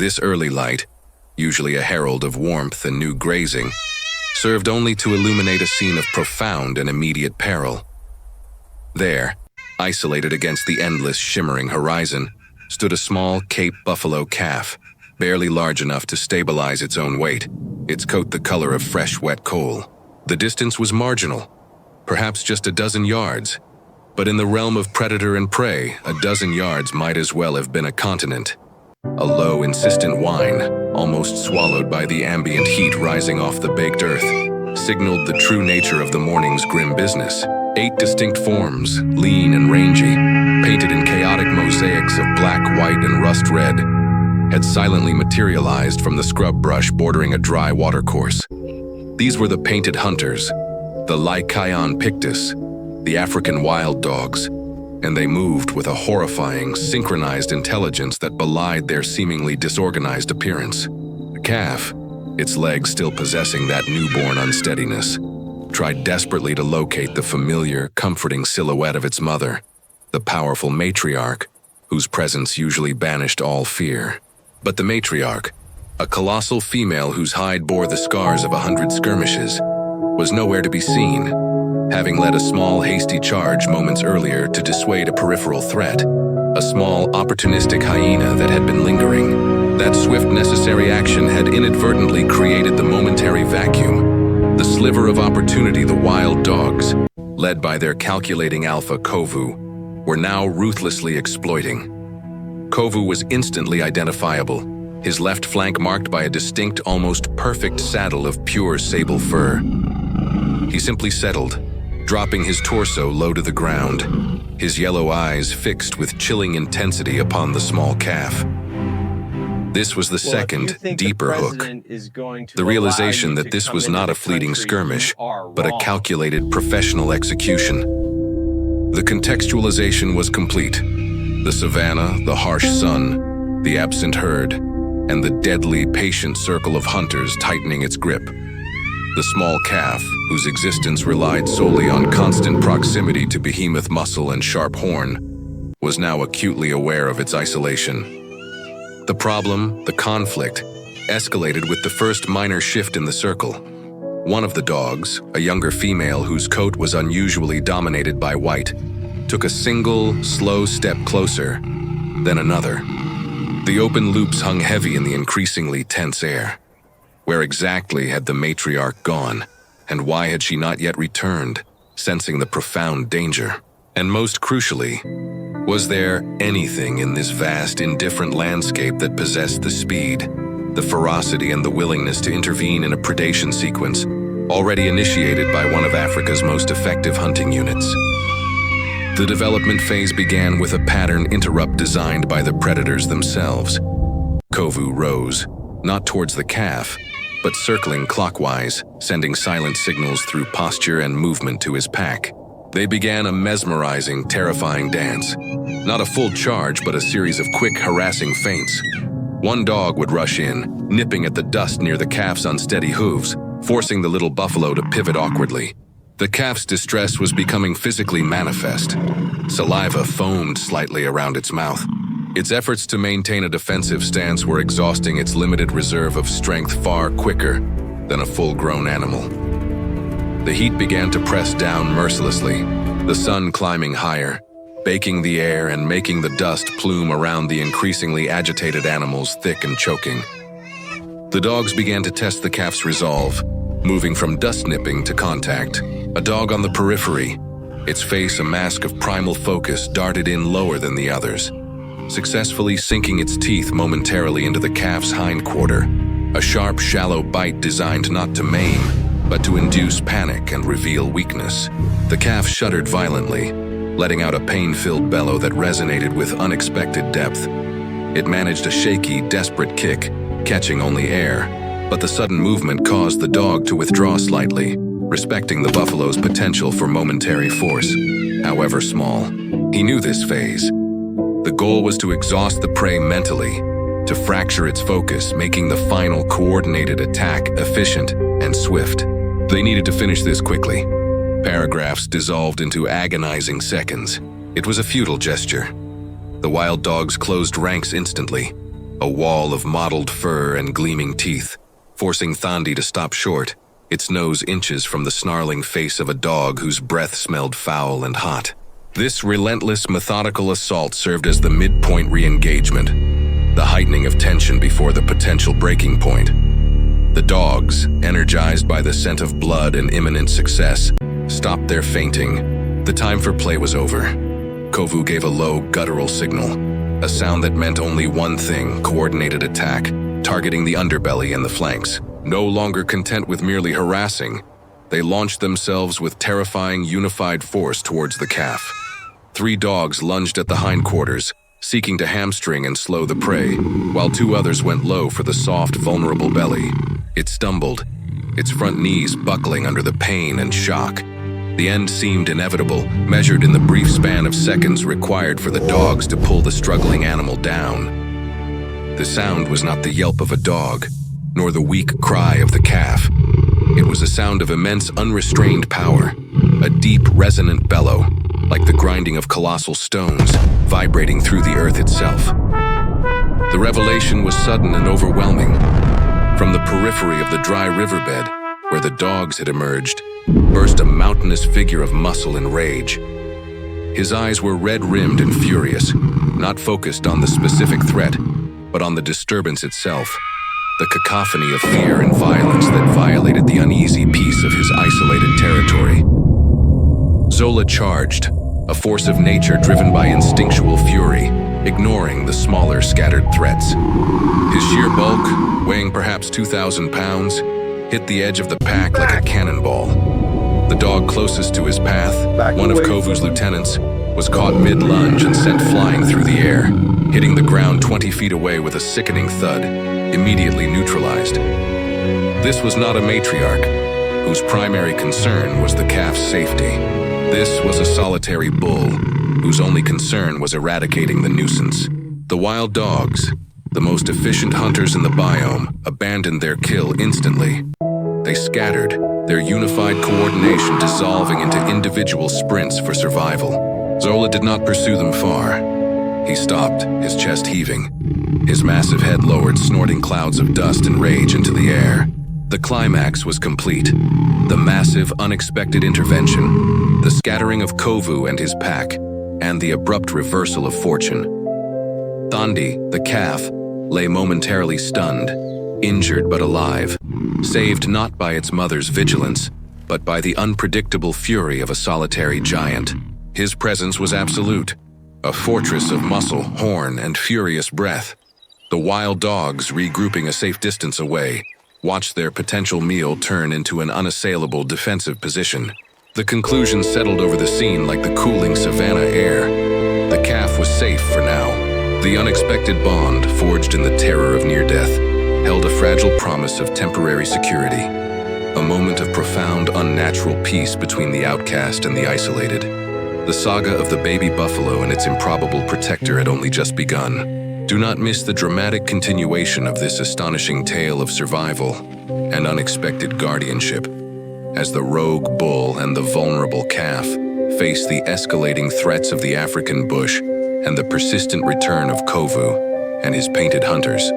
This early light, usually a herald of warmth and new grazing, served only to illuminate a scene of profound and immediate peril. There, isolated against the endless, shimmering horizon, stood a small Cape buffalo calf, barely large enough to stabilize its own weight, its coat the color of fresh, wet coal. The distance was marginal, perhaps just a dozen yards, but in the realm of predator and prey, a dozen yards might as well have been a continent. A low, insistent whine, almost swallowed by the ambient heat rising off the baked earth, signaled the true nature of the morning's grim business. 8 distinct forms, lean and rangy, painted in chaotic mosaics of black, white, and rust red, had silently materialized from the scrub brush bordering a dry watercourse. These were the painted hunters, the Lycaon pictus, the African wild dogs, and they moved with a horrifying, synchronized intelligence that belied their seemingly disorganized appearance. The calf, its legs still possessing that newborn unsteadiness, tried desperately to locate the familiar, comforting silhouette of its mother, the powerful matriarch, whose presence usually banished all fear. But the matriarch, a colossal female whose hide bore the scars of 100 skirmishes, was nowhere to be seen, having led a small, hasty charge moments earlier to dissuade a peripheral threat, a small, opportunistic hyena that had been lingering. That swift, necessary action had inadvertently created the momentary vacuum, the sliver of opportunity the wild dogs, led by their calculating alpha Kovu, were now ruthlessly exploiting. Kovu was instantly identifiable, his left flank marked by a distinct, almost perfect saddle of pure sable fur. He simply settled, dropping his torso low to the ground, his yellow eyes fixed with chilling intensity upon the small calf. This was the second, deeper hook, the realization that this was not a fleeting skirmish, but a calculated professional execution. The contextualization was complete. The savannah, the harsh sun, the absent herd, and the deadly, patient circle of hunters tightening its grip. The small calf, whose existence relied solely on constant proximity to behemoth muscle and sharp horn, was now acutely aware of its isolation. The problem, the conflict, escalated with the first minor shift in the circle. One of the dogs, a younger female whose coat was unusually dominated by white, took a single, slow step closer, then another. The open loops hung heavy in the increasingly tense air. Where exactly had the matriarch gone, and why had she not yet returned, sensing the profound danger? And most crucially, was there anything in this vast, indifferent landscape that possessed the speed, the ferocity, and the willingness to intervene in a predation sequence already initiated by one of Africa's most effective hunting units? The development phase began with a pattern interrupt designed by the predators themselves. Kovu rose, not towards the calf, but circling clockwise, sending silent signals through posture and movement to his pack. They began a mesmerizing, terrifying dance. Not a full charge, but a series of quick, harassing feints. One dog would rush in, nipping at the dust near the calf's unsteady hooves, forcing the little buffalo to pivot awkwardly. The calf's distress was becoming physically manifest. Saliva foamed slightly around its mouth. Its efforts to maintain a defensive stance were exhausting its limited reserve of strength far quicker than a full-grown animal. The heat began to press down mercilessly, the sun climbing higher, baking the air and making the dust plume around the increasingly agitated animals thick and choking. The dogs began to test the calf's resolve, moving from dust nipping to contact. A dog on the periphery, its face a mask of primal focus, darted in lower than the others, successfully sinking its teeth momentarily into the calf's hindquarter, a sharp, shallow bite designed not to maim, but to induce panic and reveal weakness. The calf shuddered violently, letting out a pain-filled bellow that resonated with unexpected depth. It managed a shaky, desperate kick, catching only air, but the sudden movement caused the dog to withdraw slightly, respecting the buffalo's potential for momentary force, however small. He knew this phase. The goal was to exhaust the prey mentally, to fracture its focus, making the final coordinated attack efficient and swift. They needed to finish this quickly. Paragraphs dissolved into agonizing seconds. It was a futile gesture. The wild dogs closed ranks instantly, a wall of mottled fur and gleaming teeth, forcing Thandi to stop short, its nose inches from the snarling face of a dog whose breath smelled foul and hot. This relentless, methodical assault served as the midpoint re-engagement, the heightening of tension before the potential breaking point. The dogs, energized by the scent of blood and imminent success, stopped their fainting. The time for play was over. Kovu gave a low, guttural signal, a sound that meant only one thing: coordinated attack, targeting the underbelly and the flanks. No longer content with merely harassing, they launched themselves with terrifying, unified force towards the calf. 3 dogs lunged at the hindquarters, seeking to hamstring and slow the prey, while 2 others went low for the soft, vulnerable belly. It stumbled, its front knees buckling under the pain and shock. The end seemed inevitable, measured in the brief span of seconds required for the dogs to pull the struggling animal down. The sound was not the yelp of a dog, nor the weak cry of the calf. It was a sound of immense, unrestrained power, a deep, resonant bellow, like the grinding of colossal stones, vibrating through the earth itself. The revelation was sudden and overwhelming. From the periphery of the dry riverbed, where the dogs had emerged, burst a mountainous figure of muscle and rage. His eyes were red-rimmed and furious, not focused on the specific threat, but on the disturbance itself, the cacophony of fear and violence that violated the uneasy peace of his isolated territory. Zola charged, a force of nature driven by instinctual fury, ignoring the smaller, scattered threats. His sheer bulk, weighing perhaps 2,000 pounds, hit the edge of the pack like a cannonball. The dog closest to his path, one of Kovu's lieutenants, was caught mid-lunge and sent flying through the air, hitting the ground 20 feet away with a sickening thud, immediately neutralized. This was not a matriarch, whose primary concern was the calf's safety. This was a solitary bull, whose only concern was eradicating the nuisance. The wild dogs, the most efficient hunters in the biome, abandoned their kill instantly. They scattered, their unified coordination dissolving into individual sprints for survival. Zola did not pursue them far. He stopped, his chest heaving, his massive head lowered, snorting clouds of dust and rage into the air. The climax was complete. The massive, unexpected intervention, the scattering of Kovu and his pack, and the abrupt reversal of fortune. Thandi, the calf, lay momentarily stunned, injured but alive, saved not by its mother's vigilance, but by the unpredictable fury of a solitary giant. His presence was absolute, a fortress of muscle, horn, and furious breath. The wild dogs, regrouping a safe distance away, watched their potential meal turn into an unassailable defensive position. The conclusion settled over the scene like the cooling savanna air. The calf was safe for now. The unexpected bond, forged in the terror of near death, held a fragile promise of temporary security, a moment of profound, unnatural peace between the outcast and the isolated. The saga of the baby buffalo and its improbable protector had only just begun. Do not miss the dramatic continuation of this astonishing tale of survival and unexpected guardianship, as the rogue bull and the vulnerable calf face the escalating threats of the African bush and the persistent return of Kovu and his painted hunters.